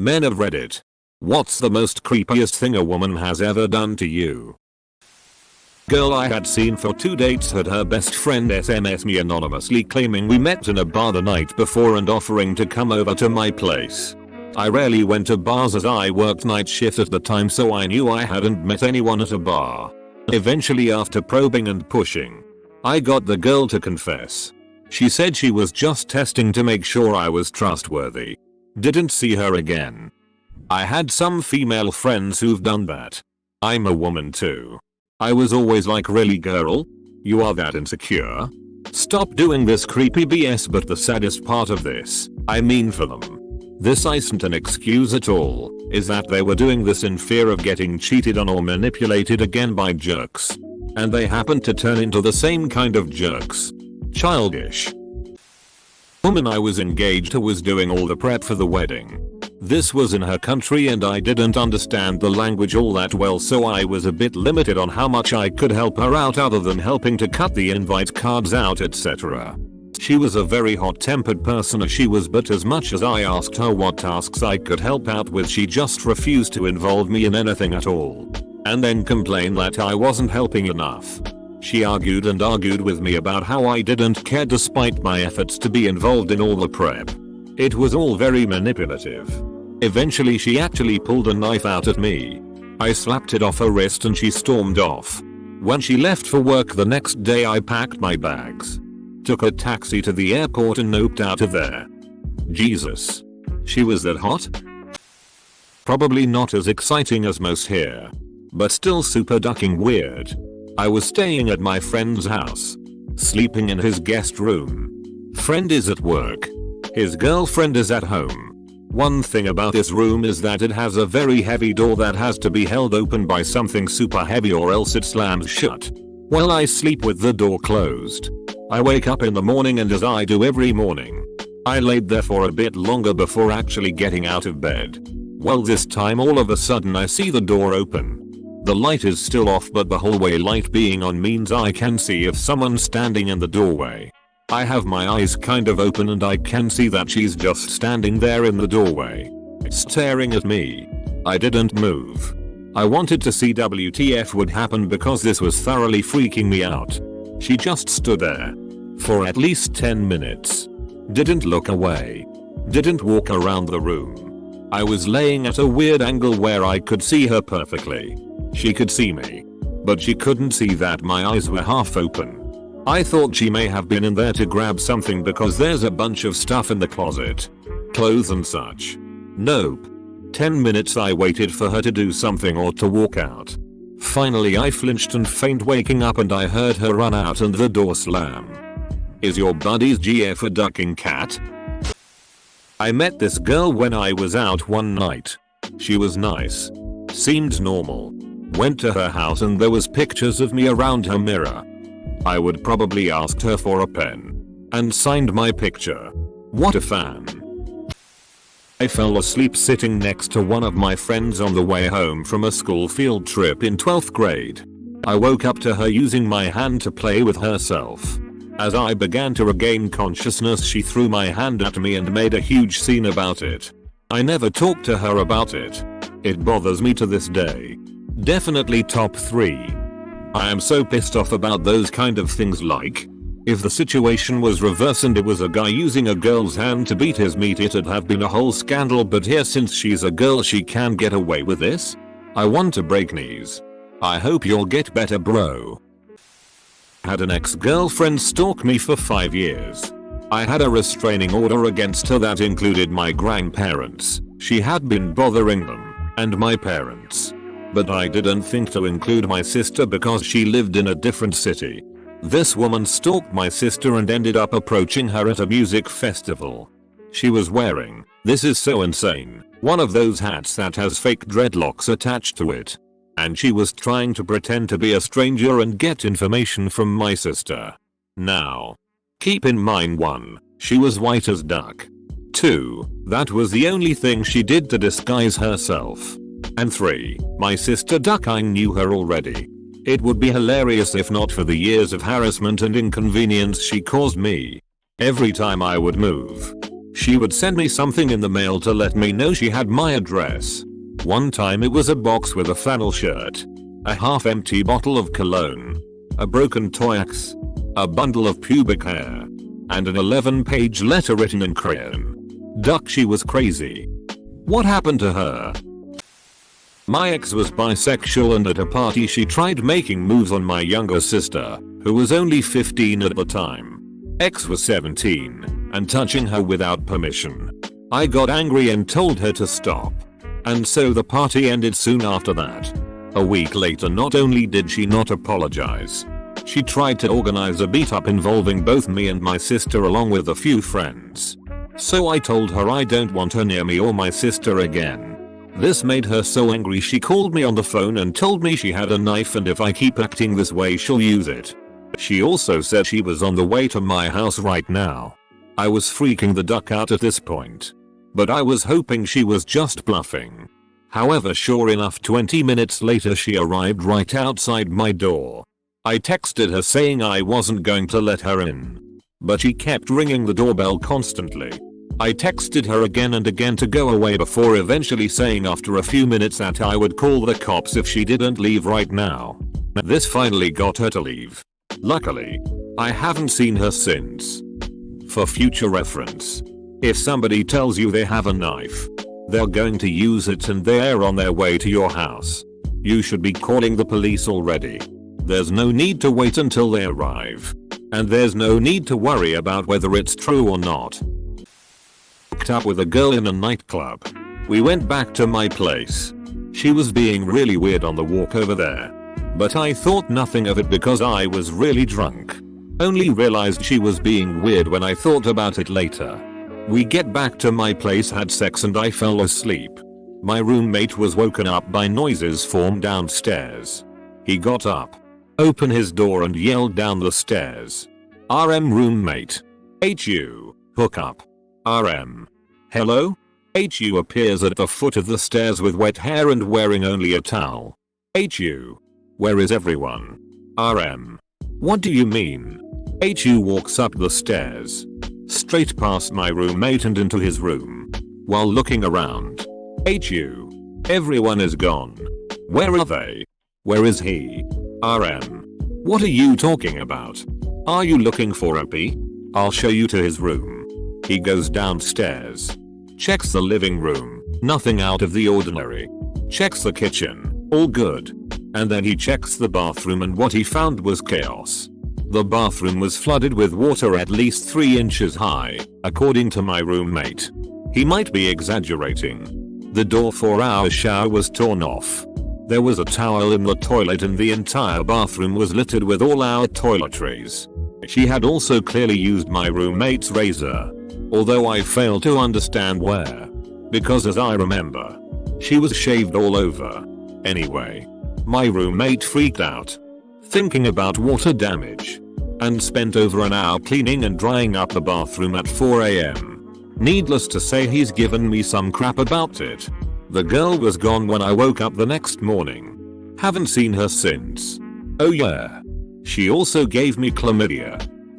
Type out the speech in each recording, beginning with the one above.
Men of Reddit. What's the most creepiest thing a woman has ever done to you? Girl I had seen for 2 dates had her best friend SMS me anonymously claiming we met in a bar the night before and offering to come over to my place. I rarely went to bars as I worked night shift at the time, so I knew I hadn't met anyone at a bar. Eventually, after probing and pushing, I got the girl to confess. She said she was just testing to make sure I was trustworthy. Didn't see her again. I had some female friends who've done that. I'm a woman too. I was always like, really girl? You are that insecure? Stop doing this creepy BS. But the saddest part of this, I mean for them, this isn't an excuse at all, is that they were doing this in fear of getting cheated on or manipulated again by jerks. And they happened to turn into the same kind of jerks. Childish. Woman I was engaged to was doing all the prep for the wedding. This was in her country and I didn't understand the language all that well, so I was a bit limited on how much I could help her out other than helping to cut the invite cards out, etc. She was a very hot-tempered person as she was, but as much as I asked her what tasks I could help out with, she just refused to involve me in anything at all. And then complained that I wasn't helping enough. She argued and argued with me about how I didn't care despite my efforts to be involved in all the prep. It was all very manipulative. Eventually she actually pulled a knife out at me. I slapped it off her wrist and she stormed off. When she left for work the next day, I packed my bags, took a taxi to the airport and noped out of there. Jesus. She was that hot? Probably not as exciting as most here, but still super ducking weird. I was staying at my friend's house, sleeping in his guest room. Friend is at work. His girlfriend is at home. One thing about this room is that it has a very heavy door that has to be held open by something super heavy or else it slams shut. Well, I sleep with the door closed. I wake up in the morning and, as I do every morning, I laid there for a bit longer before actually getting out of bed. Well, this time all of a sudden I see the door open. The light is still off, but the hallway light being on means I can see if someone's standing in the doorway. I have my eyes kind of open and I can see that she's just standing there in the doorway, staring at me. I didn't move. I wanted to see WTF would happen because this was thoroughly freaking me out. She just stood there for at least 10 minutes. Didn't look away. Didn't walk around the room. I was laying at a weird angle where I could see her perfectly. She could see me, but she couldn't see that my eyes were half open. I thought she may have been in there to grab something because there's a bunch of stuff in the closet, clothes and such. Nope. 10 minutes I waited for her to do something or to walk out. Finally I flinched and feigned waking up and I heard her run out and the door slam. Is your buddy's GF a ducking cat? I met this girl when I was out one night. She was nice. Seemed normal. Went to her house and there was pictures of me around her mirror. I would probably asked her for a pen and signed my picture. What a fan. I fell asleep sitting next to one of my friends on the way home from a school field trip in 12th grade. I woke up to her using my hand to play with herself. As I began to regain consciousness, she threw my hand at me and made a huge scene about it. I never talked to her about it. It bothers me to this day. Definitely top 3. I am so pissed off about those kind of things. Like, if the situation was reverse and it was a guy using a girl's hand to beat his meat, it'd have been a whole scandal, but here since she's a girl she can get away with this? I want to break knees. I hope you'll get better, bro. Had an ex-girlfriend stalk me for 5 years. I had a restraining order against her that included my grandparents. She had been bothering them, and my parents. But I didn't think to include my sister because she lived in a different city. This woman stalked my sister and ended up approaching her at a music festival. She was wearing, this is so insane, one of those hats that has fake dreadlocks attached to it. And she was trying to pretend to be a stranger and get information from my sister. Now, keep in mind 1, she was white as duck. 2, that was the only thing she did to disguise herself. And 3, my sister duck, I knew her already. It would be hilarious if not for the years of harassment and inconvenience she caused me. Every time I would move, She would send me something in the mail to let me know she had my address. One time it was a box with a flannel shirt, a half-empty bottle of cologne, a broken toy axe, a bundle of pubic hair, and an 11-page letter written in crayon. Duck, she was crazy. What happened to her? My ex was bisexual, and at a party she tried making moves on my younger sister, who was only 15 at the time. Ex was 17, and touching her without permission. I got angry and told her to stop. And so the party ended soon after that. A week later, not only did she not apologize, she tried to organize a beat up involving both me and my sister along with a few friends. So I told her I don't want her near me or my sister again. This made her so angry she called me on the phone and told me she had a knife, and if I keep acting this way she'll use it. She also said she was on the way to my house right now. I was freaking the duck out at this point, but I was hoping she was just bluffing. However, sure enough, 20 minutes later she arrived right outside my door. I texted her saying I wasn't going to let her in, but she kept ringing the doorbell constantly. I texted her again and again to go away before eventually saying after a few minutes that I would call the cops if she didn't leave right now. This finally got her to leave. Luckily, I haven't seen her since. For future reference, if somebody tells you they have a knife, they're going to use it and they're on their way to your house, you should be calling the police already. There's no need to wait until they arrive. And there's no need to worry about whether it's true or not. Hooked up with a girl in a nightclub. We went back to my place. She was being really weird on the walk over there, but I thought nothing of it because I was really drunk. Only realized she was being weird when I thought about it later. We get back to my place, had sex, and I fell asleep. My roommate was woken up by noises from downstairs. He got up, opened his door and yelled down the stairs, "RM roommate. HU, hook up. RM. Hello?" HU appears at the foot of the stairs with wet hair and wearing only a towel. HU. Where is everyone? RM. What do you mean? HU walks up the stairs, straight past my roommate and into his room. While looking around, HU. Everyone is gone. Where are they? Where is he? RM. What are you talking about? Are you looking for a pee? I'll show you to his room. He goes downstairs, checks the living room, nothing out of the ordinary. Checks the kitchen, all good. And then he checks the bathroom, and what he found was chaos. The bathroom was flooded with water at least 3 inches high, according to my roommate. He might be exaggerating. The door for our shower was torn off. There was a towel in the toilet, and the entire bathroom was littered with all our toiletries. She had also clearly used my roommate's razor, although I failed to understand where, because as I remember, she was shaved all over. Anyway, my roommate freaked out, thinking about water damage, and spent over an hour cleaning and drying up the bathroom at 4 AM. Needless to say, he's given me some crap about it. The girl was gone when I woke up the next morning. Haven't seen her since. Oh yeah. She also gave me chlamydia.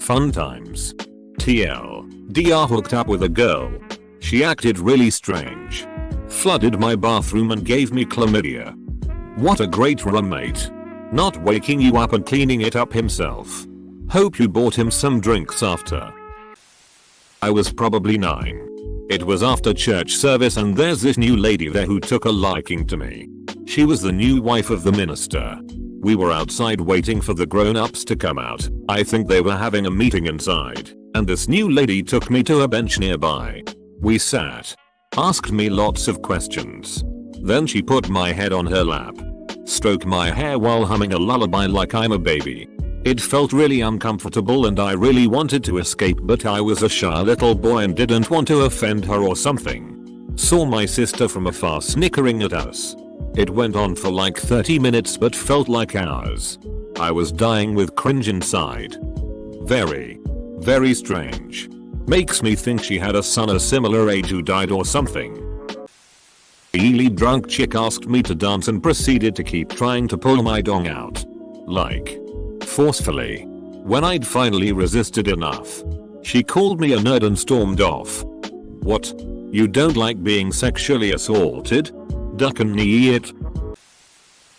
Fun times. TLDR, hooked up with a girl. She acted really strange. Flooded my bathroom and gave me chlamydia. What a great roommate. Not waking you up and cleaning it up himself. Hope you bought him some drinks after. I was probably 9. It was after church service, and there's this new lady there who took a liking to me. She was the new wife of the minister. We were outside waiting for the grown-ups to come out. I think they were having a meeting inside, and this new lady took me to a bench nearby. We sat, asked me lots of questions. Then she put my head on her lap, stroked my hair while humming a lullaby like I'm a baby. It felt really uncomfortable and I really wanted to escape, but I was a shy little boy and didn't want to offend her or something. Saw my sister from afar snickering at us. It went on for like 30 minutes but felt like hours. I was dying with cringe inside. Very, very strange. Makes me think she had a son a similar age who died or something. A really drunk chick asked me to dance and proceeded to keep trying to pull my dong out. Like, forcefully. When I'd finally resisted enough, she called me a nerd and stormed off. What? You don't like being sexually assaulted? Duck and knee it.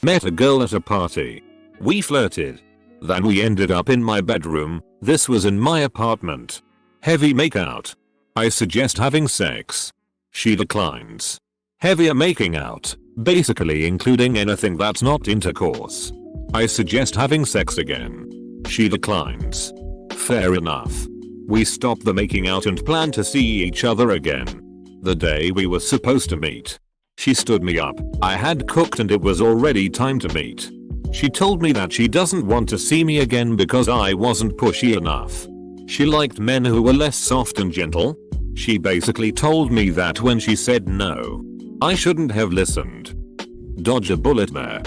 Met a girl at a party. We flirted. Then we ended up in my bedroom. This was in my apartment. Heavy makeout. I suggest having sex. She declines. Heavier making out, basically including anything that's not intercourse. I suggest having sex again. She declines. Fair enough. We stop the making out and plan to see each other again. The day we were supposed to meet. She stood me up. I had cooked and it was already time to meet. She told me that she doesn't want to see me again because I wasn't pushy enough. She liked men who were less soft and gentle. She basically told me that when she said no. I shouldn't have listened. Dodge a bullet there.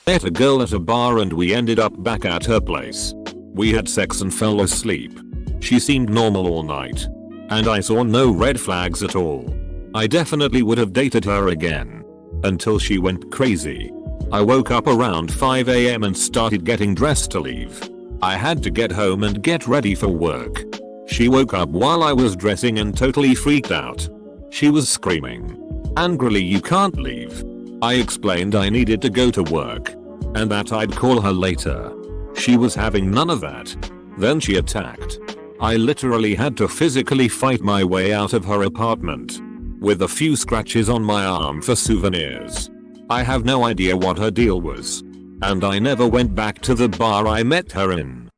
Met a girl at a bar and we ended up back at her place. We had sex and fell asleep. She seemed normal all night. And I saw no red flags at all. I definitely would have dated her again. Until she went crazy. I woke up around 5 AM and started getting dressed to leave. I had to get home and get ready for work. She woke up while I was dressing and totally freaked out. She was screaming. Angrily, "You can't leave." I explained I needed to go to work. And that I'd call her later. She was having none of that. Then she attacked. I literally had to physically fight my way out of her apartment. With a few scratches on my arm for souvenirs. I have no idea what her deal was. And I never went back to the bar I met her in.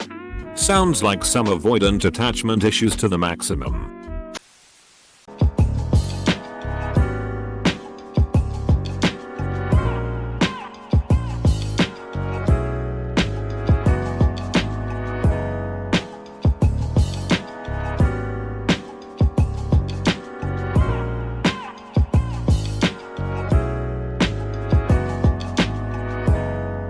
Sounds like some avoidant attachment issues to the maximum.